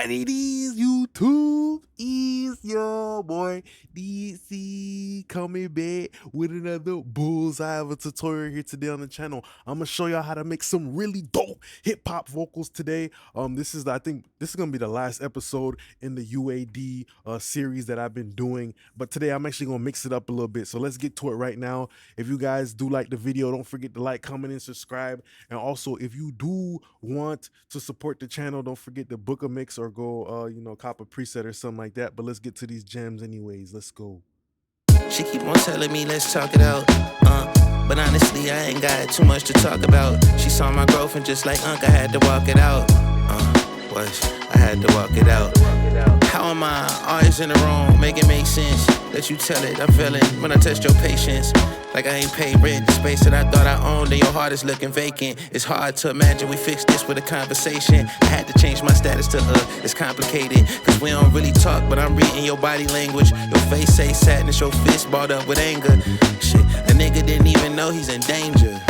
What it is, YouTube, is your boy DC coming back with another bullseye of a tutorial here today on the channel. I'm gonna show y'all how to make some really dope hip-hop vocals today. I think this is gonna be the last episode in the UAD series that I've been doing, but today I'm actually gonna mix it up a little bit. So let's get to it right now. If you guys do like the video, don't forget to like, comment, and subscribe. And also, if you do want to support the channel, don't forget to book a mix or go cop a preset or something like that. But let's get to these gems anyways. Let's go. She keep on telling me let's talk it out, but honestly I ain't got too much to talk about. She saw my growth and just like I had to walk it out. I had to walk it out. How am I always in the wrong? Make it make sense. Let you tell it, I'm feeling when I test your patience. Like I ain't paid rent, the space that I thought I owned and your heart is looking vacant. It's hard to imagine we fixed this with a conversation. I had to change my status to it's complicated. Cause we don't really talk, but I'm reading your body language. Your face say sadness, your fist balled up with anger. Shit, a nigga didn't even know he's in danger.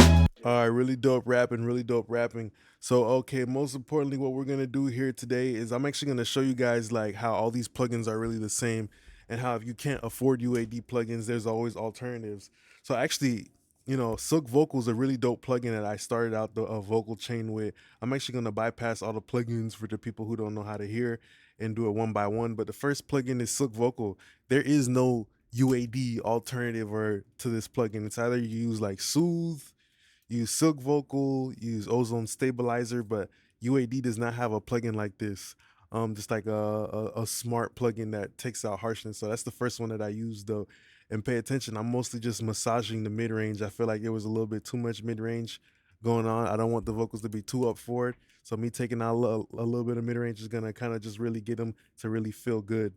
All right, really dope rapping. So, okay, most importantly, what we're gonna do here today is I'm actually gonna show you guys like how all these plugins are really the same, and how if you can't afford UAD plugins, there's always alternatives. So actually, Silk Vocals a really dope plugin that I started out the vocal chain with. I'm actually gonna bypass all the plugins for the people who don't know how to hear and do it one by one. But the first plugin is Silk Vocal. There is no UAD alternative or to this plugin. It's either you use like Soothe, use Silk Vocal, use Ozone Stabilizer, but UAD does not have a plugin like this. Just like a smart plugin that takes out harshness. So that's the first one that I use though. And pay attention, I'm mostly just massaging the mid-range. I feel like it was a little bit too much mid-range going on. I don't want the vocals to be too up forward. So me taking out a little bit of mid-range is gonna kind of just really get them to really feel good.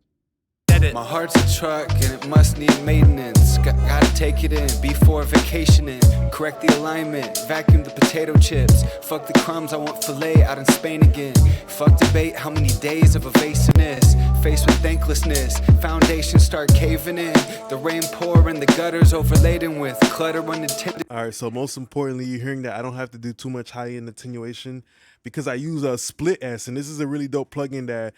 My heart's a truck and it must need maintenance. Gotta take it in before vacationing. Correct the alignment, vacuum the potato chips. Fuck the crumbs, I want filet out in Spain again. Fuck debate, how many days of evasiveness. Faced with thanklessness, foundations start caving in. The rain pour and the gutters overladen with clutter unintended. All right, so most importantly, you're hearing that I don't have to do too much high-end attenuation because I use a split S, and this is a really dope plugin that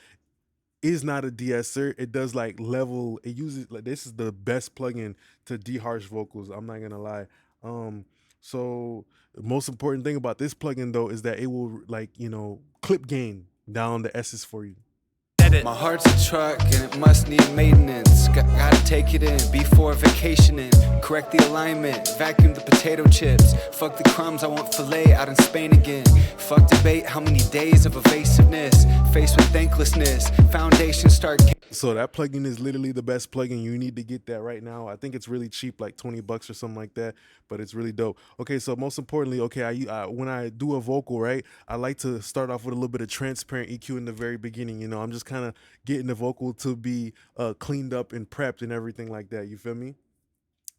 is not a de-esser. It does like level, it uses like, this is the best plugin to de-harsh vocals, I'm not gonna lie. So the most important thing about this plugin though is that it will like clip gain down the S's for you. My heart's a truck and it must need maintenance. Gotta take it in before vacationing. Correct the alignment, vacuum the potato chips. Fuck the crumbs, I want filet out in Spain again. Fuck debate, how many days of evasiveness. Faced with thanklessness, foundations start. So that plugin is literally the best plugin. You need to get that right now. I think it's really cheap, like 20 bucks or something like that, but it's really dope. Okay, so most importantly, okay, when I do a vocal, right, I like to start off with a little bit of transparent EQ in the very beginning. I'm just kind of getting the vocal to be cleaned up and prepped and everything like that. You feel me?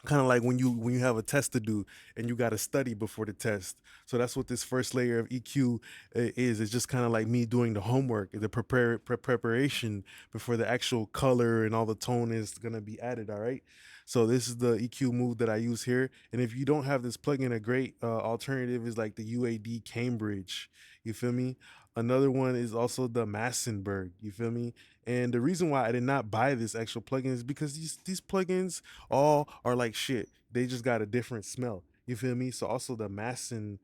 Kind of like when you have a test to do and you got to study before the test. So that's what this first layer of EQ is. It's just kind of like me doing the homework, the preparation before the actual color and all the tone is gonna be added. All right. So this is the EQ move that I use here. And if you don't have this plugin, a great alternative is like the UAD Cambridge. You feel me? Another one is also the Massenburg. You feel me? And the reason why I did not buy this actual plugin is because these plugins all are like shit. They just got a different smell. You feel me? So also the Massenburg,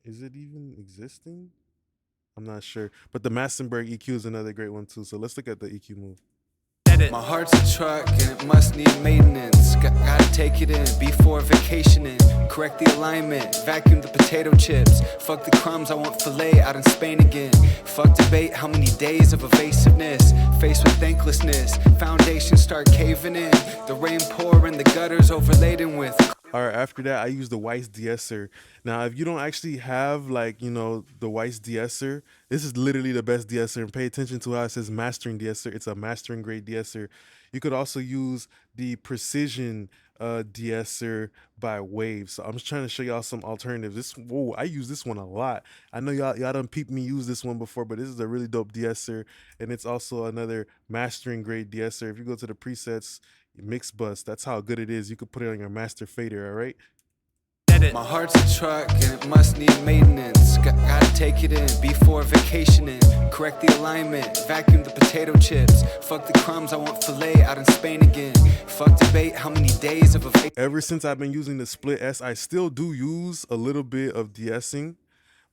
is it even existing? I'm not sure. But the Massenburg EQ is another great one too. So let's look at the EQ move. My heart's a truck and it must need maintenance. Gotta take it in before vacationing. Correct the alignment, vacuum the potato chips. Fuck the crumbs, I want filet out in Spain again. Fuck debate, how many days of evasiveness. Faced with thanklessness, foundations start caving in. The rain pour and the gutters overladen with. All right, after that, I use the Weiss de-esser. Now, if you don't actually have the Weiss de-esser, this is literally the best de-esser. And pay attention to how it says mastering de-esser. It's a mastering grade de-esser. You could also use the precision de-esser by Waves. So I'm just trying to show y'all some alternatives. I use this one a lot. I know y'all done peeped me use this one before, but this is a really dope de-esser. And it's also another mastering grade de-esser. If you go to the presets, mix bus, that's how good it is. You could put it on your master fader. All right. My heart's a truck and it must need maintenance. Gotta take it in before vacationing. Correct the alignment, vacuum the potato chips. Fuck the crumbs, I want filet out in Spain again. Fuck debate, how many days of a Ever since I've been using the split S, I still do use a little bit of de-essing,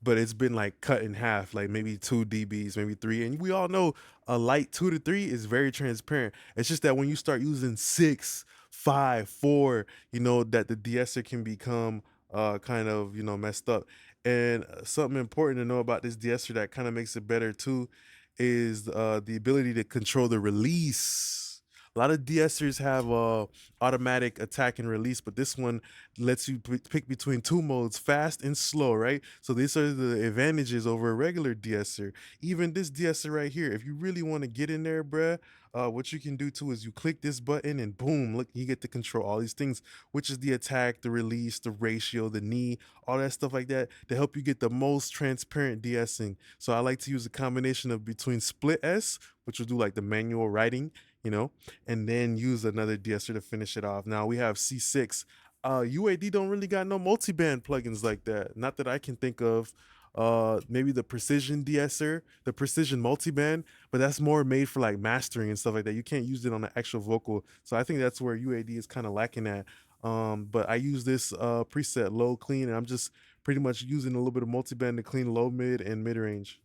but it's been like cut in half, like maybe 2 dBs, maybe 3. And we all know a light 2 to 3 is very transparent. It's just that when you start using 6, 5, 4, you know, that the de-esser can become kind of, you know, messed up. And something important to know about this de-esser that kind of makes it better too is the ability to control the release. A lot of de-essers have automatic attack and release, but this one lets you pick between 2 modes, fast and slow, right? So these are the advantages over a regular de-esser. Even this de-esser right here, if you really want to get in there, bruh, what you can do too is you click this button and boom, look, you get to control all these things, which is the attack, the release, the ratio, the knee, all that stuff like that to help you get the most transparent de-essing. So I like to use a combination of between split S, which will do like the manual writing, you know, and then use another de-esser to finish it off. Now we have C6. UAD don't really got no multiband plugins like that. Not that I can think of. Maybe the precision de-esser, the precision multiband, but that's more made for like mastering and stuff like that. You can't use it on the actual vocal. So I think that's where UAD is kind of lacking at. But I use this preset low clean, and I'm just pretty much using a little bit of multiband to clean low, mid, and mid range.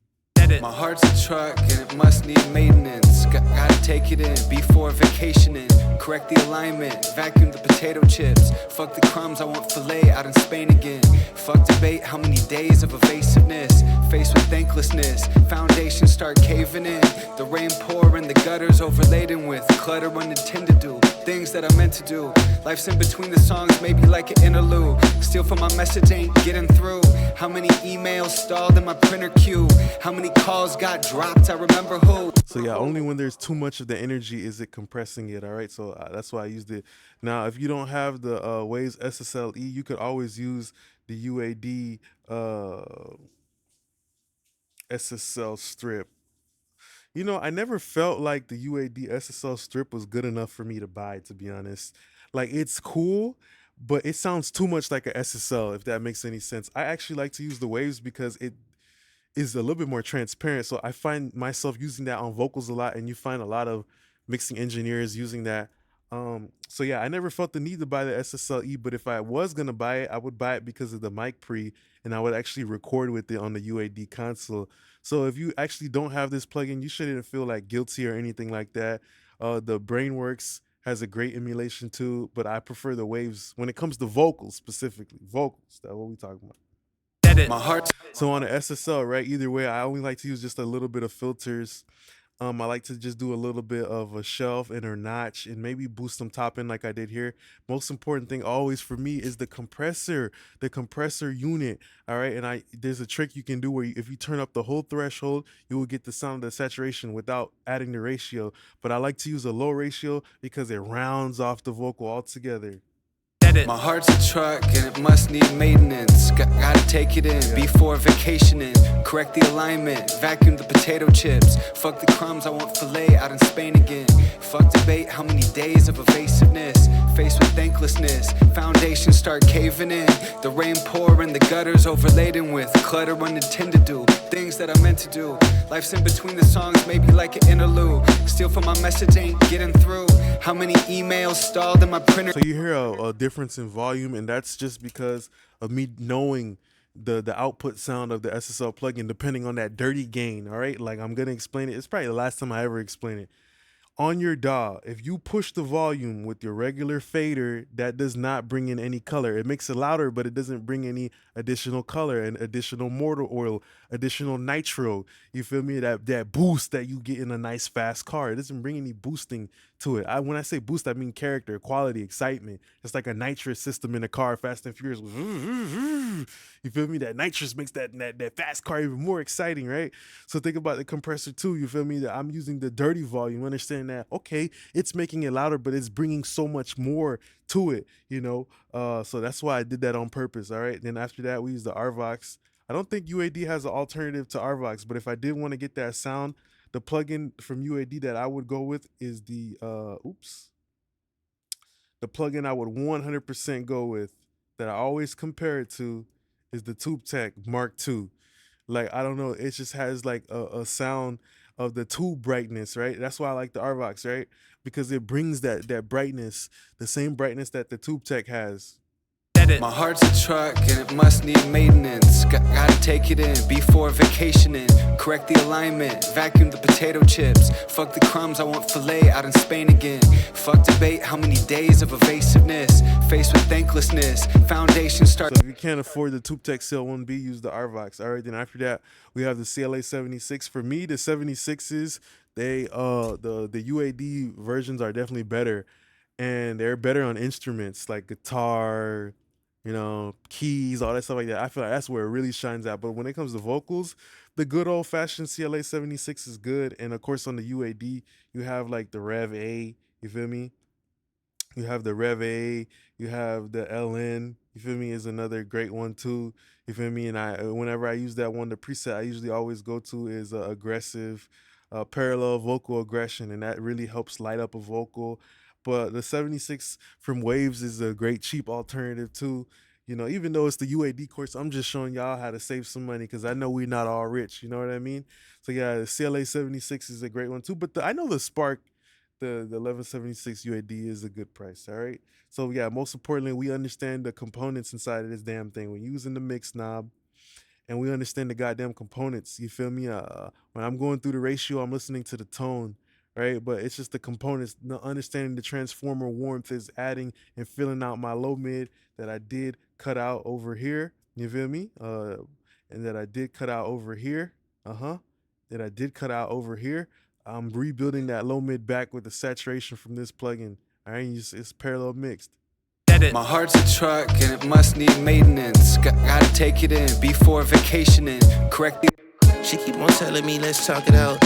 My heart's a truck and it must need maintenance. Gotta take it in before vacationing. Correct the alignment, vacuum the potato chips. Fuck the crumbs, I want filet out in Spain again. Fuck debate, how many days of evasiveness. Faced with thanklessness, foundations start caving in. The rain pour and the gutters overladen with clutter unintended do. Things that I meant to do. Life's in between the songs, maybe like an interlude. Steal from my message, ain't getting through. How many emails stalled in my printer queue? How many calls got dropped? I remember who. So yeah, only when there's too much of the energy is it compressing it. All right, so that's why I used it. Now, if you don't have the Waves SSLE, you could always use the UAD SSL strip. You know, I never felt like the UAD SSL strip was good enough for me to buy, to be honest. Like, it's cool, but it sounds too much like a SSL, if that makes any sense. I actually like to use the Waves because it is a little bit more transparent. So I find myself using that on vocals a lot, and you find a lot of mixing engineers using that. So yeah, I never felt the need to buy the SSLE, but if I was gonna buy it, I would buy it because of the mic pre, and I would actually record with it on the UAD console. So if you actually don't have this plugin, you shouldn't feel like guilty or anything like that. The Brainworks has a great emulation too, but I prefer the Waves when it comes to vocals specifically. Vocals, that's what we talking about. My heart. So on the SSL, right? Either way, I only like to use just a little bit of filters. I like to just do a little bit of a shelf and a notch and maybe boost some top end like I did here. Most important thing always for me is the compressor unit. All right. And there's a trick you can do where if you turn up the whole threshold, you will get the sound of the saturation without adding the ratio. But I like to use a low ratio because it rounds off the vocal altogether. My heart's a truck and it must need maintenance. Gotta take it in before vacationing. Correct the alignment, vacuum the potato chips. Fuck the crumbs, I want filet out in Spain again. Fuck debate, how many days of evasiveness. Faced with thanklessness, foundations start caving in. The rain pour and the gutters overladen with clutter unintended do. Things that I meant to do. Life's in between the songs, maybe like an interlude. Steal from my message, ain't getting through. How many emails stalled in my printer? So you hear a difference in volume, and that's just because of me knowing the output sound of the SSL plugin, depending on that dirty gain. All right, like I'm gonna explain it. It's probably the last time I ever explain it. On your DAW, if you push the volume with your regular fader, that does not bring in any color. It makes it louder, but it doesn't bring any additional color and additional motor oil, additional nitro. You feel me? That boost that you get in a nice fast car. It doesn't bring any boosting to it. When I say boost, I mean character, quality, excitement. It's like a nitrous system in a car, Fast and Furious. You feel me? That nitrous makes that fast car even more exciting, right? So think about the compressor too. You feel me? That I'm using the dirty volume, understand that, okay, it's making it louder, but it's bringing so much more to it, you know? So that's why I did that on purpose, all right? Then after that, we use the RVOX. I don't think UAD has an alternative to RVOX, but if I did want to get that sound, the plugin from UAD that I would go with is the plugin I would 100% go with that I always compare it to is the Tube Tech Mark II. Like I don't know, it just has like a sound of the tube brightness, right? That's why I like the Arvox, right? Because it brings that brightness, the same brightness that the Tube Tech has. My heart's a truck and it must need maintenance. Gotta take it in before vacationing. Correct the alignment, vacuum the potato chips. Fuck the crumbs, I want filet out in Spain again. Fuck debate, how many days of evasiveness. Faced with thanklessness, foundation start. So if you can't afford the Tube Tech CL1B, use the Arvox. All right, then after that, we have the CLA 76. For me, the 76s, the UAD versions are definitely better, and they're better on instruments like guitar, keys, all that stuff like that. I feel like that's where it really shines out. But when it comes to vocals, the good old fashioned CLA 76 is good. And of course, on the UAD, you have like the Rev A, you feel me? You have the Rev A, you have the LN, you feel me, is another great one too. You feel me? And whenever I use that one, the preset I usually always go to is aggressive, parallel vocal aggression, and that really helps light up a vocal. But the 76 from Waves is a great cheap alternative too. Even though it's the UAD course, I'm just showing y'all how to save some money because I know we're not all rich. You know what I mean? So yeah, the CLA 76 is a great one too. But I know the Spark, the 1176 UAD is a good price. All right. So yeah, most importantly, we understand the components inside of this damn thing. We're using the mix knob, and we understand the goddamn components. You feel me? When I'm going through the ratio, I'm listening to the tone, right? But it's just the components. Understanding the transformer warmth is adding and filling out my low mid that I did cut out over here. You feel me? And that I did cut out over here. That I did cut out over here. I'm rebuilding that low mid back with the saturation from this plugin. All right, it's parallel mixed. My heart's a truck and it must need maintenance. Gotta take it in before vacationing. Correct the. She keep on telling me let's talk it out.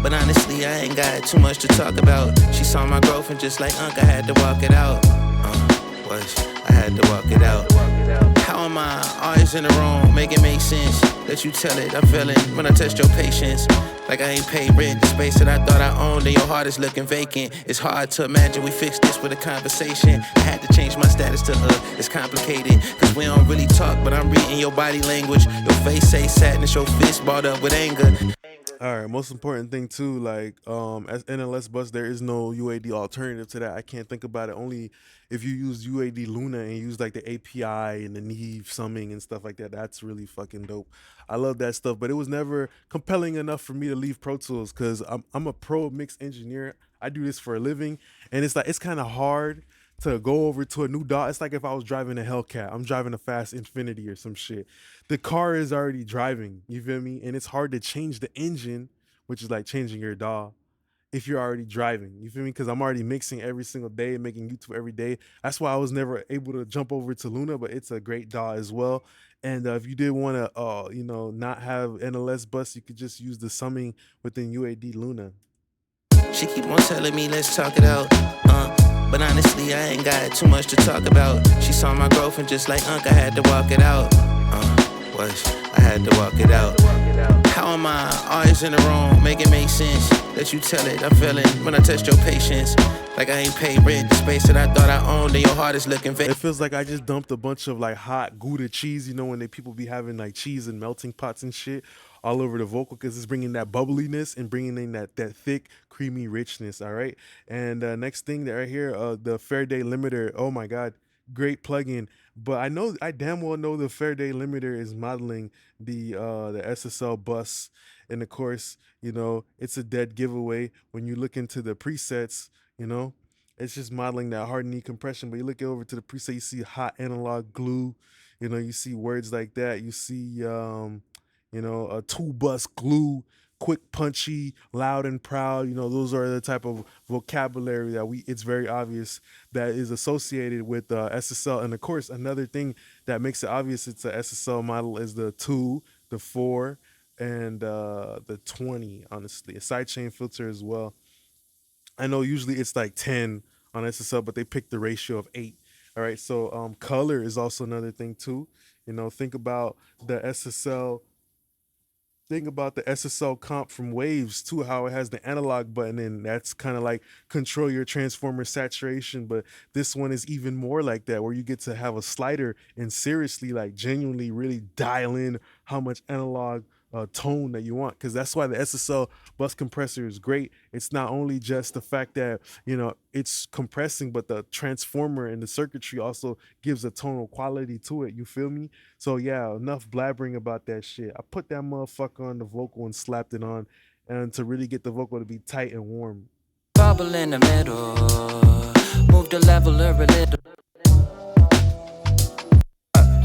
But honestly, I ain't got too much to talk about. She saw my growth and just like I had to walk it out. I had to walk it out. How am I always in the wrong? Make it make sense. Let you tell it, I'm feeling when I test your patience. Like I ain't paid rent, the space that I thought I owned, and your heart is looking vacant. It's hard to imagine we fixed this with a conversation. I had to change my status to it's complicated. Cause we don't really talk, but I'm reading your body language. Your face say sadness, your fist balled up with anger. All right, most important thing too, like as NLS bus, there is no UAD alternative to that. I can't think about it. Only if you use UAD Luna and use like the API and the Neve summing and stuff like that. That's really fucking dope. I love that stuff, but it was never compelling enough for me to leave Pro Tools because I'm a pro mix engineer. I do this for a living, and it's kind of hard to go over to a new dot. It's like if I was driving a Hellcat, I'm driving a fast Infinity or some shit. The car is already driving, you feel me? And it's hard to change the engine, which is like changing your DAW, if you're already driving. You feel me? Because I'm already mixing every single day, making YouTube every day. That's why I was never able to jump over to Luna, but it's a great DAW as well. And if you did want to, not have NLS bus, you could just use the summing within UAD Luna. She keep on telling me let's talk it out. But honestly, I ain't got too much to talk about. She saw my growth and just like I had to walk it out. I had to walk it out. How am I always in the wrong? Make it make sense. Let you tell it, I'm feeling when I test your patience. Like I ain't paid rent, the space that I thought I owned, and your heart is looking vacant. It feels like I just dumped a bunch of like hot Gouda cheese, when people be having like cheese and melting pots and shit all over the vocal, because it's bringing that bubbliness and bringing in that thick, creamy richness. All right. And next thing right here, the Faraday limiter. Oh my God. Great plugin. But I damn well know the Faraday limiter is modeling the SSL bus. And of course, it's a dead giveaway when you look into the presets, it's just modeling that hard knee compression. But you look over to the preset, you see hot analog glue, you see words like that. You see, a two bus glue, quick, punchy, loud and proud. Those are the type of vocabulary that it's very obvious that is associated with SSL. And of course, another thing that makes it obvious it's a SSL model is the 2, the 4, and the 20, honestly. A sidechain filter as well. I know usually it's like 10 on SSL, but they picked the ratio of 8. All right, so color is also another thing too. Think about the SSL thing about the SSL comp from Waves too, how it has the analog button, and that's kind of like control your transformer saturation. But this one is even more like that, where you get to have a slider and seriously, like genuinely, really dial in how much analog tone that you want, because that's why the SSL bus compressor is great. It's not only just the fact that it's compressing, but the transformer and the circuitry also gives a tonal quality to it. You feel me? So yeah, enough blabbering about that shit. I put that motherfucker on the vocal and slapped it on, and to really get the vocal to be tight and warm. Bubble in the middle, move the leveler a little.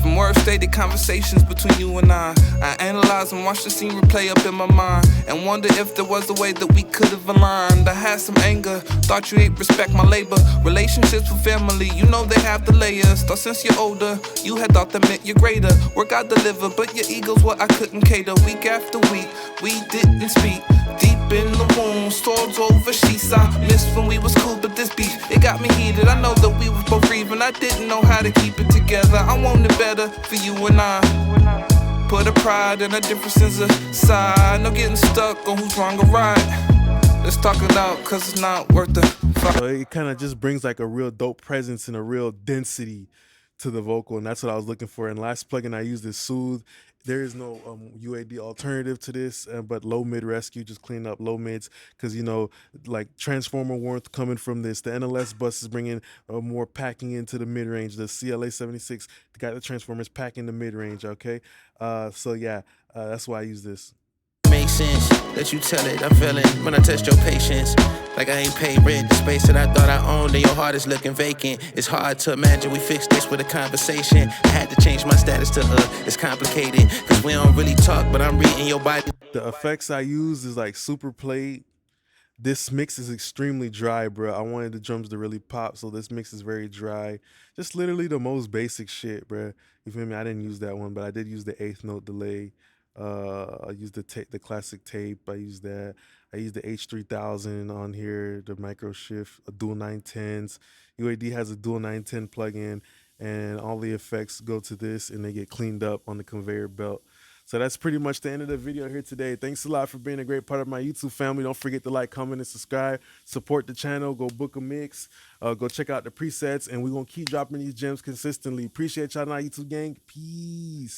From word stated conversations between you and I analyze and watch the scene replay up in my mind, and wonder if there was a way that we could have aligned. I had some anger, thought you ain't respect my labor. Relationships with family, you know they have the layers. Thought since you're older, you had thought that meant you're greater. Work out deliver, but your ego's what I couldn't cater. Week after week, we didn't speak. Deep in the wound, swords over sheets. I missed when we was cool, but this beef, it got me heated. I know that we were both grieving, I didn't know how to keep it together. I wanted better for you and I. Put a pride and a differences aside. No getting stuck on who's wrong or right. Let's talk it out, cause it's not worth the fight. So it kind of just brings like a real dope presence and a real density to the vocal, and that's what I was looking for. And last plugin I used is Soothe. There is no UAD alternative to this, but low mid rescue, just clean up low mids, because like transformer warmth coming from this. The NLS bus is bringing more packing into the mid range. The CLA 76 got the transformers packing the mid range. Okay, so yeah, that's why I use this. Makes sense that you tell it. I'm feeling when I test your patience. Like I ain't paid rent. The space that I thought I owned and your heart is looking vacant. It's hard to imagine we fixed this with a conversation. I had to change my status to it's complicated, cause we don't really talk, but I'm reading your body. The effects I use is like super played. This mix is extremely dry, bro. I wanted the drums to really pop, so this mix is very dry. Just literally the most basic shit, bro. You feel me? I didn't use that one, but I did use the eighth note delay. I used the classic tape. I used that. I used the H3000 on here, the micro shift, a dual 910s. UAD has a dual 910 plugin, and all the effects go to this, and they get cleaned up on the conveyor belt. So that's pretty much the end of the video here today. Thanks a lot for being a great part of my YouTube family. Don't forget to like, comment, and subscribe. Support the channel. Go book a mix. Go check out the presets. And we're going to keep dropping these gems consistently. Appreciate y'all, YouTube gang. Peace.